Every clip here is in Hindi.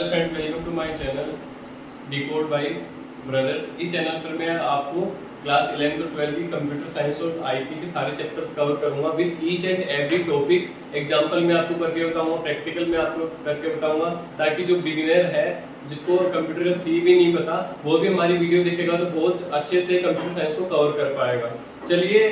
Hello friends, welcome to my channel decode by brothers. इस चैनल पर मैं आपको क्लास 11 तो 12 की कंप्यूटर साइंस और आईटी के सारे चैप्टर्स कवर करूंगा with each and every topic. Example मैं आपको करके बताऊंगा, प्रैक्टिकल में आपको करके बताऊंगा, ताकि जो बिगिनर है जिसको कंप्यूटर का सी भी नहीं पता वो भी हमारी वीडियो देखेगा तो बहुत अच्छे से कंप्यूटर साइंस को कवर कर पाएगा। चलिए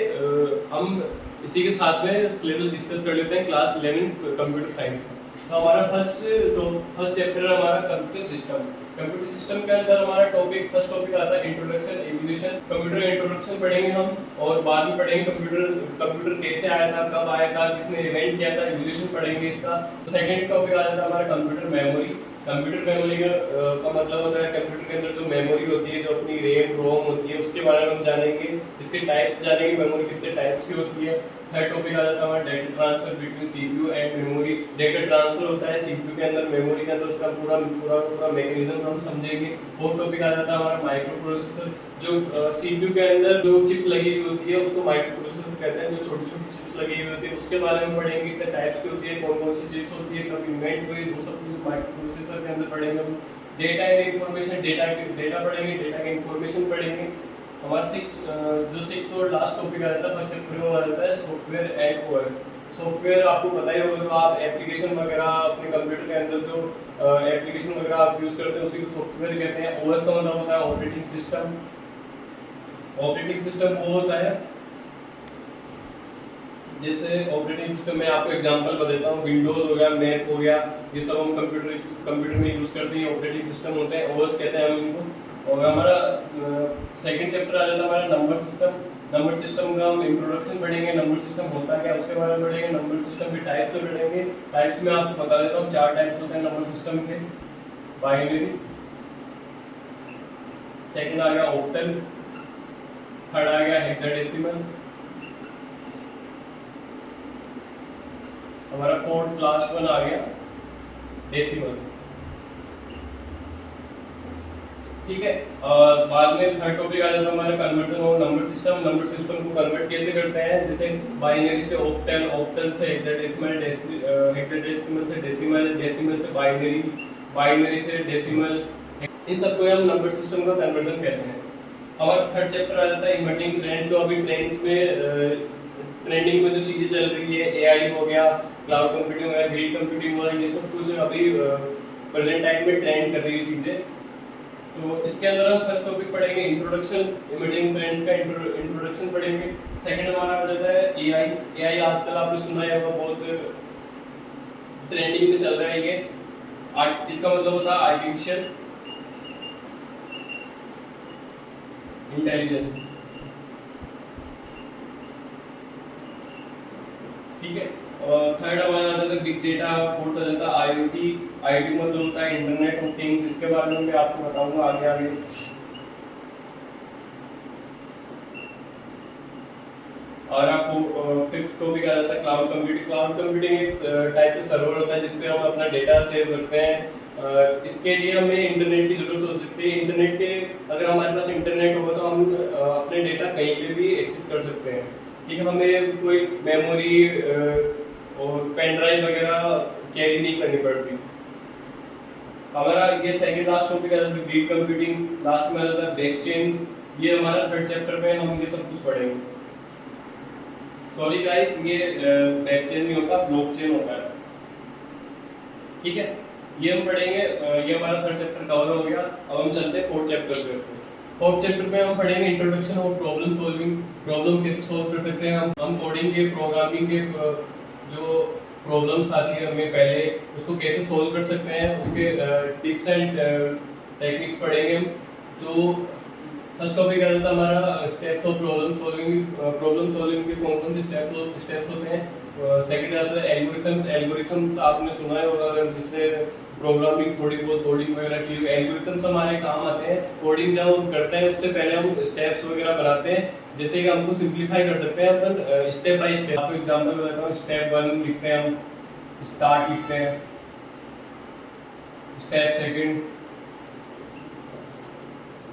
हम इसी के साथ में सिलेबस डिस्कस कर लेते हैं क्लास 11 कंप्यूटर साइंस का। तो हमारा फर्स्ट चैप्टर है हमारा कंप्यूटर सिस्टम। कंप्यूटर सिस्टम के अंदर हमारा फर्स्ट टॉपिक आता है इंट्रोडक्शन एवोल्यूशन। कंप्यूटर इंट्रोडक्शन पढ़ेंगे हम, और बाद में पढ़ेंगे कंप्यूटर कैसे आया था, कब आया था, किसने इन्वेंट किया था, एवोल्यूशन पढ़ेंगे इसका। सेकंड टॉपिक आ जाता है हमारा कंप्यूटर मेमोरी। कंप्यूटर मेमोरी का मतलब होता है कंप्यूटर के अंदर जो मेमोरी होती है, जो अपनी रैम रोम होती है, उसके बारे में हम जानेंगे। इसके टाइप्स जानेंगे, मेमोरी कितने टाइप्स की होती है। थर्ड टॉपिक आ जाता है हमारा data transfer between CPU and memory. Data transfer होता है सीपीयू के अंदर मेमोरी के अंदर, उसका पूरा मैकेनिज्म हम समझेंगे। फोर्थ टॉपिक आ जाता है हमारा माइक्रो प्रोसेसर। जो सीपीयू के अंदर जो चिप लगी हुई होती है उसको माइक्रो प्रोसेसर कहते हैं। जो छोटी छोटी चिप्स लगी हुई होती है उसके बारे में पढ़ेंगे, कितने टाइप्स की होती है, कौन कौन सी चिप्स होती है, कब इन्वेंट हुई, वो सब कुछ माइक्रो प्रोसेसर के अंदर पढ़ेंगे हम। डेटा एंड इंफॉर्मेशन, डेटा पढ़ेंगे, डेटा के इंफॉर्मेशन पढ़ेंगे। हमारा सिक्स्थ और लास्ट टॉपिक आ जाता है फर्स्ट चैप्टर में आ जाता है सॉफ्टवेयर एंड ओएस। सॉफ्टवेयर आपको पता ही होगा, जो आप एप्लीकेशन वगैरह अपने कंप्यूटर के अंदर जो एप्लीकेशन वगैरह आप यूज करते हैं उसी को सॉफ्टवेयर कहते हैं। ओएस का मतलब होता है ऑपरेटिंग सिस्टम। ऑपरेटिंग सिस्टम वो होता है, जैसे ऑपरेटिंग सिस्टम में आपको एग्जांपल बता देता हूँ, विंडोज हो गया, मैक हो गया, ये सब हम कंप्यूटर में यूज करते हैं, ऑपरेटिंग सिस्टम होते हैं, ओएस कहते हैं हम इनको। और हमारा सेकंड चैप्टर आ जाता है हमारा नंबर सिस्टम। नंबर सिस्टम का हम इंट्रोडक्शन पढ़ेंगे, नंबर सिस्टम होता है क्या उसके बारे में पढ़ेंगे। नंबर सिस्टम के टाइप्स पढ़ेंगे। टाइप्स में आपको बता देता हूँ, 4 टाइप्स होते हैं नंबर सिस्टम के। बाइनरी, सेकंड आ गया ऑक्टल, थर्ड आ गया हेक्साडेसिमल, हमारा फोर्थ लास्ट वन आ गया डेसिमल। ठीक है, और बाद में थर्ड टॉपिक आ जाता है हमारा conversion of number system. Number system को कन्वर्ट कैसे करते हैं, जैसे बाइनरी से ऑक्टल, ऑक्टल से हेक्साडेसिमल, हेक्साडेसिमल से डेसिमल, डेसिमल से बाइनरी, बाइनरी से डेसिमल। इन सबको हम नंबर सिस्टम का कन्वर्जन कहते हैं। हमारा थर्ड चैप्टर आ जाता है इमर्जिंग ट्रेंड। जो अभी ट्रेंड्स में ट्रेंडिंग में जो चीजें चल रही है, एआई हो गया, क्लाउड कंप्यूटिंग हो गया, ग्रीन कंप्यूटिंग हो गया, ये सब कुछ अभी प्रेजेंट टाइम में ट्रेंड कर रही है चीजें। तो इसके अंदर हम फर्स्ट टॉपिक पढ़ेंगे इंट्रोडक्शन, इमर्जिंग ट्रेंड्स का इंट्रोडक्शन पढ़ेंगे। सेकंड हमारा आ जाता है एआई। एआई आजकल आपने सुना है, वो बहुत ट्रेंडिंग में चल रहा है ये। इसका मतलब होता है आर्टिफिशियल इंटेलिजेंस। ठीक है, और थर्ड हमारा आ जाता है बिग डेटा। फोर्थ आ जाता है आईओटी। आईओटी मतलब होता है इंटरनेट ऑफ थिंग्स। इसके बारे में मैं आपको बताऊंगा आगे आगे। और फिफ्थ टॉपिक आ जाता है क्लाउड कंप्यूटिंग। क्लाउड कंप्यूटिंग एक टाइप का सर्वर होता है जिसपे हम अपना डेटा सेव करते हैं। इसके लिए हमें इंटरनेट की जरूरत हो सकती है। इंटरनेट के अगर हमारे पास इंटरनेट होगा तो हम अपने डेटा कहीं पे भी एक्सेस कर सकते हैं। ठीक है, हमें कोई मेमोरी और पेन ड्राइव वगैरह कैरी नहीं करनी पड़ती। हमारा ये सेकंड लास्ट टॉपिक है बिग कंप्यूटिंग। लास्ट में आ जाता है ब्लॉकचेन्स। ये हमारा थर्ड चैप्टर में हम ये सब कुछ पढ़ेंगे। सॉरी गाइस, ये ब्लॉकचेन नहीं होता, ब्लॉकचेन होता है। ठीक है, ये हम पढ़ेंगे। ये हमारा थर्ड चैप्टर कवर हो गया। अब हम चलते हैं फोर्थ चैप्टर पे। फोर्थ चैप्टर में हम पढ़ेंगे introduction of problem solving. Problem कैसे सॉल्व कर सकते हैं हम कोडिंग के, प्रोग्रामिंग के जो प्रॉब्लम्स आती है हमें पहले उसको कैसे सॉल्व कर सकते हैं, उसके टिप्स एंड टेक्निक्स पढ़ेंगे हम। तो फर्स्ट टॉपिक आ जाता है हमारा steps of problem solving. Problem solving के कौन कौन से स्टेप्स होते हैं। सेकंड आता है एल्गोरिथम्स। एल्गोरिथम्स आपने सुना है होगा, जिसने प्रोग्रामिंग थोड़ी बहुत कोडिंग वगैरह की। एल्गोरिथम्स हमारे काम आते हैं। कोडिंग जब हम करते हैं उससे पहले हम स्टेप्स वगैरह बनाते हैं, जैसे कि हमको सिंपलीफाई कर सकते हैं अपन स्टेप बाय स्टेप। आपको एग्जांपल बताता हूँ। स्टेप 1 लिखते हैं हम, स्टार्ट लिखते हैं, step second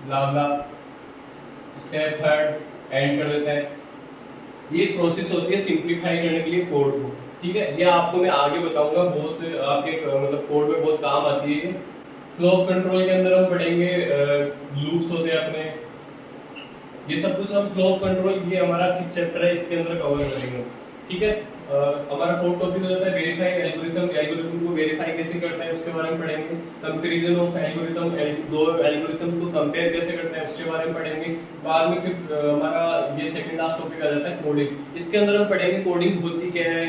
blah blah, step third and कर देते हैं। ये प्रोसेस होती है सिंपलीफाई करने के लिए कोड को। ठीक है, ये आपको मैं आगे बताऊंगा, बहुत आपके मतलब कोड में बहुत काम आती है। फ्लो ऑफ कंट्रोल के अंदर हम पढ़ेंगे लूप्स होते हैं अपने, ये सब कुछ हम फ्लो ऑफ कंट्रोल, ये हमारा 6 चैप्टर है, इसके अंदर कवर करेंगे। ठीक है, हमारा फोर्थ टॉपिक हो जाता है वेरीफाई एल्गोरिथम। एल्गोरिथम को वेरीफाई कैसे करते हैं उसके बारे में पढ़ेंगे। कंपैरिजन ऑफ एल्गोरिथम, दो एल्गोरिथम्स को कंपेयर कैसे करते हैं उसके बारे में पढ़ेंगे। बाद में फिर हमारा ये सेकंड लास्ट टॉपिक आ जाता है कोडिंग। इसके अंदर हम पढ़ेंगे कोडिंग होती क्या है,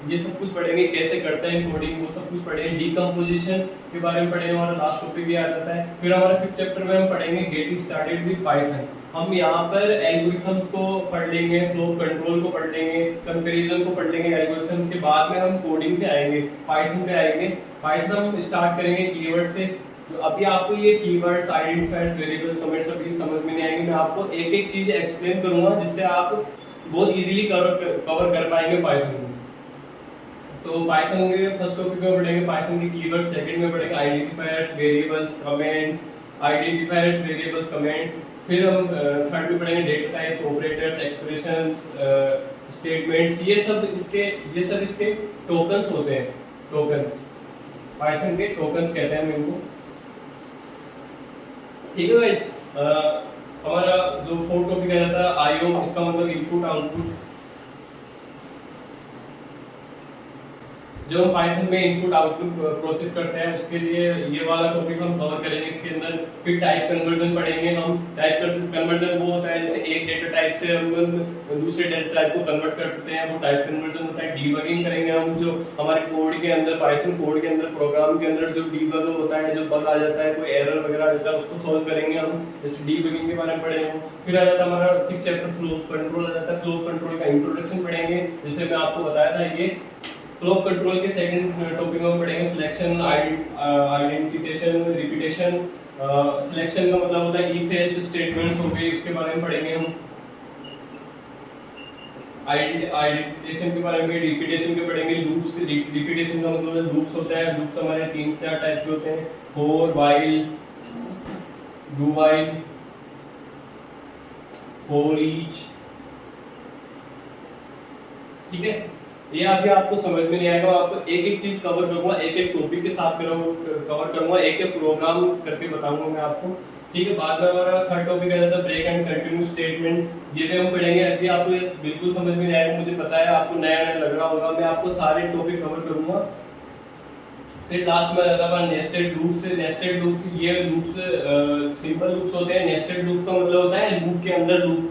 ये सब कुछ पढ़ेंगे, कैसे करते हैं कोडिंग, वो सब कुछ पढ़ेंगे। डीकंपोजिशन के बारे में पढ़ेंगे, हमारा लास्ट टॉपिक ये आ जाता है। फिर हमारा फिफ्थ चैप्टर में हम पढ़ेंगे गेटिंग स्टार्टेड विद पाइथन। हम यहाँ पर एल्गोरिथम्स को पढ़ लेंगे, फ्लो ऑफ कंट्रोल को पढ़ लेंगे, कंपैरिजन को पढ़ लेंगे एल्गोरिथम्स के। बाद में हम कोडिंग पे आएंगे, पाइथन पे आएंगे। पाइथन हम स्टार्ट करेंगे कीवर्ड से। तो अभी आपको ये कीवर्ड्स, आइडेंटिफायर्स, वेरिएबल्स, कमेंट्स अभी समझ में नहीं आएंगे। मैं आपको एक एक चीज एक्सप्लेन करूंगा जिससे आप बहुत इजीली कवर कर पाएंगे पाइथन को। तो पाइथन के फर्स्ट टॉपिक में पढ़ेंगे पाइथन के कीवर्ड, सेकंड में पढ़ेंगे identifiers, variables, comments, identifiers, variables, comments. फिर हम थर्ड में पढ़ेंगे data types, operators, expression, statements. ये सब इसके टोकन्स होते हैं। टोकन्स, पाइथन के टोकन्स कहते हैं हम इनको। ठीक है गाइस, हमारा जो फोर्थ टॉपिक आ जाता है आईओ, इसका मतलब इनपुट आउटपुट। जो हम पाइथन में इनपुट आउटपुट प्रोसेस करते हैं उसके लिए ये वाला टॉपिक हम कवर करेंगे इसके अंदर। फिर टाइप कन्वर्जन पढ़ेंगे हम। टाइप कन्वर्जन वो होता है जैसे एक डेटा टाइप से हम दूसरे डेटा टाइप को कन्वर्ट करते हैं, वो टाइप कन्वर्जन होता है। डीबगिंग करेंगे हम, जो हमारे कोड के अंदर, पाइथन कोड के अंदर, प्रोग्राम के अंदर जो डीबग होता है, जो बग आ जाता है, कोई एरर वगैरह आ जाता है, उसको सॉल्व करेंगे हम। इस डीबगिंग के बारे में पढ़ेंगे। फिर आ जाता है हमारा 6 चैप्टर फ्लो ऑफ कंट्रोल आ जाता है। फ्लो ऑफ कंट्रोल का इंट्रोडक्शन पढ़ेंगे, जैसे मैं आपको बताया था। ये फ्लो ऑफ कंट्रोल के सेकंड टॉपिक में पढ़ेंगे सिलेक्शन, आइडेंटिफिकेशन, रिपीटेशन। सिलेक्शन का मतलब होता है इफ एल्स स्टेटमेंट्स हो गए, उसके बारे में पढ़ेंगे हम। आइडेंटिफिकेशन के बारे में, रिपीटेशन के पढ़ेंगे। लूप्स, रिपीटेशन का मतलब लूप्स होता है। लूप्स हमारे 3-4 टाइप के होते हैं, for, while, do while, for each. ठीक है, ये अभी आपको समझ में नहीं आएगा। आपको एक एक चीज कवर करूंगा, एक एक टॉपिक के साथ कवर करूंगा, एक एक प्रोग्राम करके बताऊंगा मैं आपको। ठीक है, बाद में हमारा थर्ड टॉपिक आ जाता है ब्रेक एंड कंटिन्यू स्टेटमेंट। ये भी हम पढ़ेंगे। अभी आपको ये बिल्कुल समझ में नहीं आएगा, मुझे पता है आपको नया नया लग रहा होगा। मैं आपको सारे टॉपिक कवर करूंगा। फिर लास्ट में आ जाता है नेस्टेड लूप्स। नेस्टेड लूप्स, ये लूप्स सिंपल लूप्स होते हैं। नेस्टेड लूप का मतलब होता है लूप के अंदर लूप,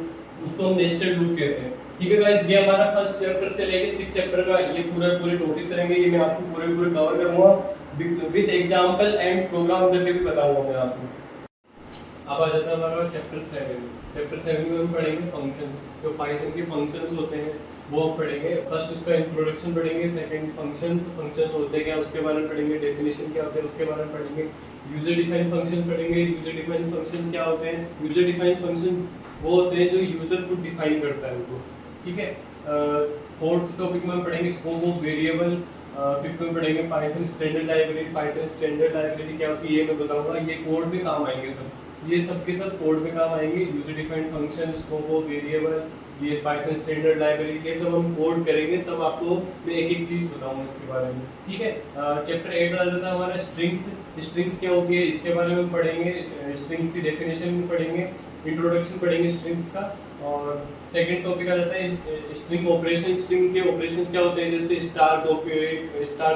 उसको हम नेस्टेड लूप कहते हैं। ठीक है गाइस, ये हमारा फर्स्ट चैप्टर से लेके 6 चैप्टर का ये पूरे टॉपिक्स रहेंगे। ये मैं आपको पूरे कवर करूंगा विद एग्जांपल एंड प्रोग्राम करके भी बताऊंगा मैं आपको। अब आ जाता है हमारा चैप्टर 7। चैप्टर 7 में हम पढ़ेंगे फंक्शंस। जो पाइथन के फंक्शंस होते हैं वो हम पढ़ेंगे। फर्स्ट उसका इंट्रोडक्शन पढ़ेंगे, सेकंड फंक्शंस होते क्या उसके बारे में पढ़ेंगे, डेफिनेशन क्या होते हैं उसके बारे में पढ़ेंगे। यूजर डिफाइंड फंक्शन पढ़ेंगे। यूजर डिफाइंड फंक्शंस क्या होते हैं? यूजर डिफाइंड फंक्शन वो होते हैं जो यूजर को डिफाइन करता है उनको। ठीक है, फोर्थ टॉपिक में हम पढ़ेंगे स्कोप ऑफ वेरिएबल। फिफ्थ में पढ़ेंगे Python standard library. Python standard library क्या होती है ये मैं बताऊंगा। ये कोड में काम आएंगे सब, ये सब के सब कोड में काम आएंगे। User defined function, scope of variable, ये पाइथन स्टैंडर्ड लाइब्रेरी, ये सब हम कोड करेंगे, तब आपको मैं एक एक चीज बताऊंगा इसके बारे में। ठीक है, चैप्टर 8 आ जाता है हमारा स्ट्रिंग्स। स्ट्रिंग्स क्या होती है इसके बारे में पढ़ेंगे। स्ट्रिंग्स की डेफिनेशन पढ़ेंगे, इंट्रोडक्शन पढ़ेंगे स्ट्रिंग्स का। और सेकंड टॉपिक आ जाता है स्ट्रिंग ऑपरेशन। स्ट्रिंग के ऑपरेशन क्या होते हैं, जैसे स्टार कॉपी, स्टार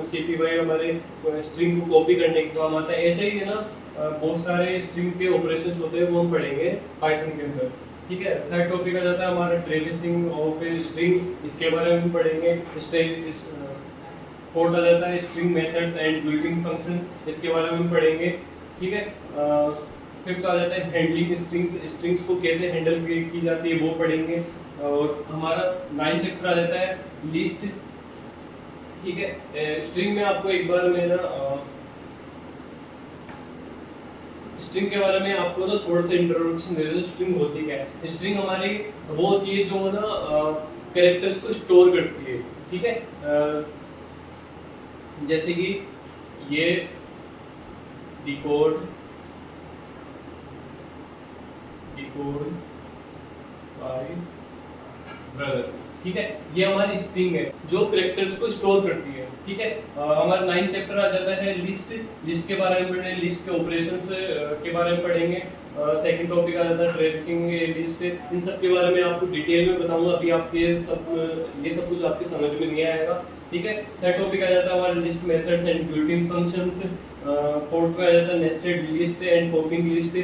सीपीवाई हमारे स्ट्रिंग को कॉपी करने के काम आता है। ऐसे ही है ना, बहुत सारे स्ट्रिंग के ऑपरेशंस होते हैं, वो हम पढ़ेंगे पाइथन के अंदर। ठीक है, थर्ड टॉपिक आ जाता है हमारा ट्रेसिंग ऑफ ए स्ट्रिंग, इसके बारे में पढ़ेंगे। फोर्थ आ जाता है string methods and building functions, इसके बारे में पढ़ेंगे। ठीक है, फिफ्थ आ जाता है हैंडलिंग स्ट्रिंग्स। स्ट्रिंग्स को कैसे हैंडल की जाती है वो पढ़ेंगे। और हमारा 9 चैप्टर आ जाता है लिस्ट। ठीक है, स्ट्रिंग में आपको एक बार मैं ना स्ट्रिंग के बारे में आपको तो थोड़ा सा इंट्रोडक्शन दे दूं। स्ट्रिंग होती क्या है? स्ट्रिंग हमारी वो होती है जो ना कैरेक्टर्स को स्टोर करती है। ठीक है, जैसे कि ये डिकोड बाय ब्रदर्स। ठीक है, ये हमारी स्ट्रिंग है जो कैरेक्टर्स को स्टोर करती है। ठीक है, हमारा 9th चैप्टर आ जाता है लिस्ट। लिस्ट के बारे में पढ़ेंगे, लिस्ट के ऑपरेशंस के बारे में पढ़ेंगे। सेकंड टॉपिक आ जाता है ट्रेसिंग लिस्ट। इन सब के बारे में आपको डिटेल में बताऊंगा, अभी आपके ये सब कुछ आपकी समझ में नहीं आएगा। ठीक है, थर्ड टॉपिक आ जाता है हमारा list methods and built-in functions. Fourth में आ जाता है nested list and popping list.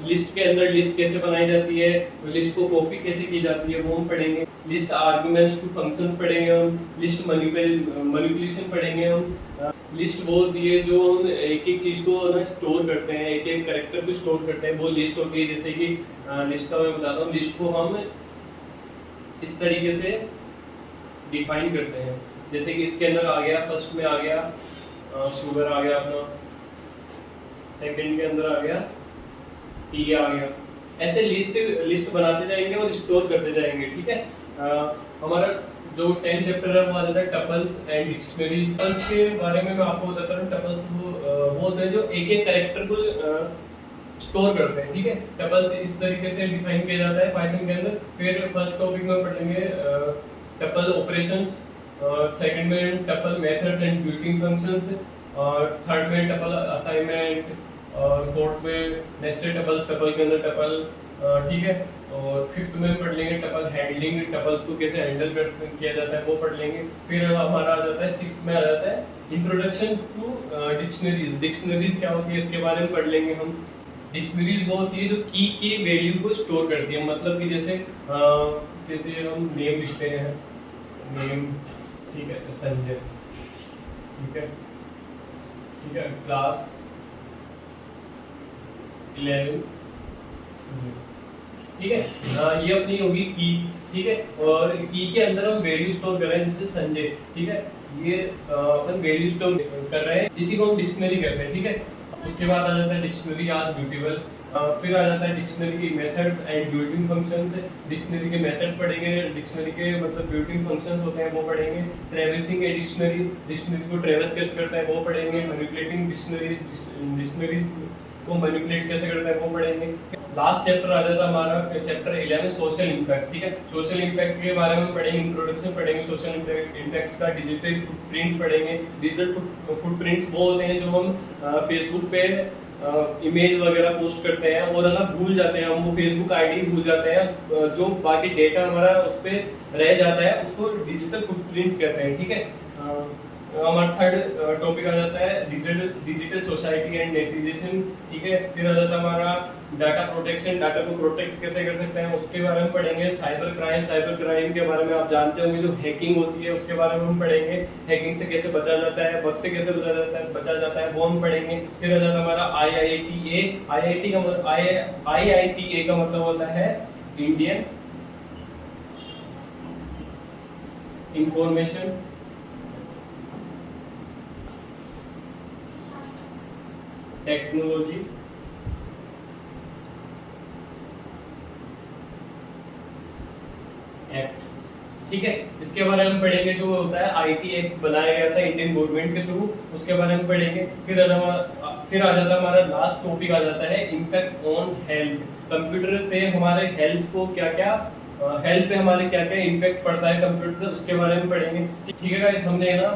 List के अंदर लिस्ट कैसे बनाई जाती है, लिस्ट को कॉपी कैसे की जाती है वो हम पढ़ेंगे। लिस्ट आर्गुमेंट्स टू फंक्शंस पढ़ेंगे हम। लिस्ट मैनिपुलेशन पढ़ेंगे हम। लिस्ट वो होती है जो हम एक एक चीज को ना स्टोर करते हैं, एक एक कैरेक्टर को स्टोर करते हैं, वो लिस्ट होती है। जैसे कि लिस्ट का मैं बताता हूँ, लिस्ट को हम इस तरीके से डिफाइन करते हैं। जैसे कि इसके अंदर आ गया, फर्स्ट में आ गया शुगर आ गया अपना, सेकंड के अंदर आ गया टी आ गया। ऐसे लिस्ट बनाते जाएंगे और स्टोर करते जाएंगे। ठीक है, हमारा जो 10 चैप्टर है वो आ जाता है टपल्स एंड डिक्शनरीज। टपल्स के बारे में मैं आपको बताता हूँ। टपल्स वो होते हैं जो एक एक कैरेक्टर को स्टोर करते हैं। ठीक है, टपल्स इस तरीके से डिफाइन किया जाता है पाइथन के अंदर। फिर फर्स्ट टॉपिक में पढ़ेंगे टपल ऑपरेशंस, सेकंड में tuple methods and built-in functions, और थर्ड में टपल असाइनमेंट, और फोर्थ में नेस्टेड टपल, टपल के अंदर टपल। ठीक है, और फिफ्थ में पढ़ लेंगे टपल हैंडलिंग, टपल्स को कैसे हैंडल किया जाता है वो पढ़ लेंगे। फिर हमारा आ जाता है सिक्स्थ में आ जाता है इंट्रोडक्शन टू डिक्शनरीज। डिक्शनरीज क्या होती है इसके बारे में पढ़ लेंगे हम। डिक्शनरीज वो होती है जो की वैल्यू को स्टोर करती है। मतलब कि जैसे हम नेम लिखते हैं, नेम, ठीक है, संजय, ठीक है, ठीक है, क्लास 11, ठीक है, ये अपनी होगी की। ठीक है, और की के अंदर हम वैल्यू स्टोर कर रहे हैं, जैसे संजय। ठीक है, ये अपन वैल्यू स्टोर कर रहे हैं, इसी को हम डिक्शनरी कहते हैं। ठीक है, उसके बाद आ जाता है डिक्शनरी आज ब्यूटीफुल। फिर आ जाता है डिक्शनरी की methods and built-in functions. Dictionary के मेथड्स पढ़ेंगे, डिक्शनरी के मतलब बिल्ट-इन फंक्शंस होते हैं वो पढ़ेंगे। ट्रेवर्सिंग ए डिक्शनरी, डिक्शनरी को ट्रेवर्स कैसे करता है वो पढ़ेंगे। मैनिपुलेटिंग डिक्शनरीज, डिक्शनरीज को मैनिपुलेट कैसे करता है वो पढ़ेंगे। लास्ट चैप्टर आ जाता है हमारा चैप्टर 11 सोशल इंपैक्ट। ठीक है, सोशल इंपैक्ट के बारे में पढ़ेंगे, इंट्रोडक्शन पढ़ेंगे सोशल इंपैक्ट्स का। डिजिटल फुटप्रिंट्स पढ़ेंगे। डिजिटल फुटप्रिंट्स वो होते हैं जो हम फेसबुक पे इमेज वगैरह पोस्ट करते हैं और ना भूल जाते हैं, हम वो फेसबुक आईडी भूल जाते हैं, जो बाकी डेटा हमारा उस पे रह जाता है उसको डिजिटल फुटप्रिंट्स कहते हैं। ठीक है, हमारा थर्ड टॉपिक आ जाता है डिजिटल सोसाइटी एंड नेटिजेशन। ठीक है, फिर आ जाता है हमारा डाटा प्रोटेक्शन, डाटा को प्रोटेक्ट कैसे कर सकते हैं उसके बारे में पढ़ेंगे। साइबर क्राइम के बारे में आप जानते होंगे, जो हैकिंग होती है उसके बारे में हम पढ़ेंगे। हैकिंग से कैसे बचा जाता है, बग से कैसे बचा जाता है वो हम पढ़ेंगे। फिर आ जाता है हमारा IITA का मतलब होता है इंडियन इंफॉर्मेशन टेक्नोलॉजी एक्ट। ठीक है, इसके बारे में पढ़ेंगे। जो होता है IT एक्ट बनाया गया था इंडियन गवर्नमेंट के थ्रू, उसके बारे में पढ़ेंगे। फिर आ जाता है हमारा लास्ट टॉपिक आ जाता है इम्पैक्ट ऑन हेल्थ। कंप्यूटर से हमारे हेल्थ को हेल्थ पे हमारे क्या क्या इम्पैक्ट पड़ता है कंप्यूटर से, उसके बारे में पढ़ेंगे। ठीक है गाइस, हमने ना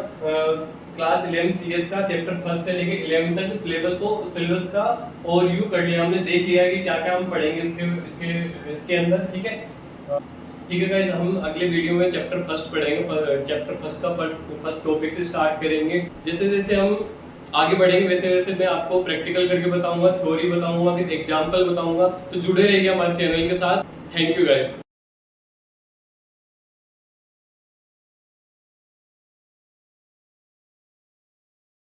क्लास 11 CS का चैप्टर 1 से लेके 11 तक सिलेबस का ओवरव्यू कर लिया हमने, देख लिया कि क्या क्या हम पढ़ेंगे इसके अंदर। ठीक है, ठीक है गाइस, हम अगले वीडियो में चैप्टर 1 पढ़ेंगे। चैप्टर 1 का फर्स्ट टॉपिक से स्टार्ट करेंगे। जैसे जैसे हम आगे बढ़ेंगे वैसे वैसे मैं आपको प्रैक्टिकल करके बताऊंगा, थ्योरी बताऊंगा, फिर एग्जाम्पल बताऊंगा। तो जुड़े रहिए हमारे चैनल के साथ। Thank you guys.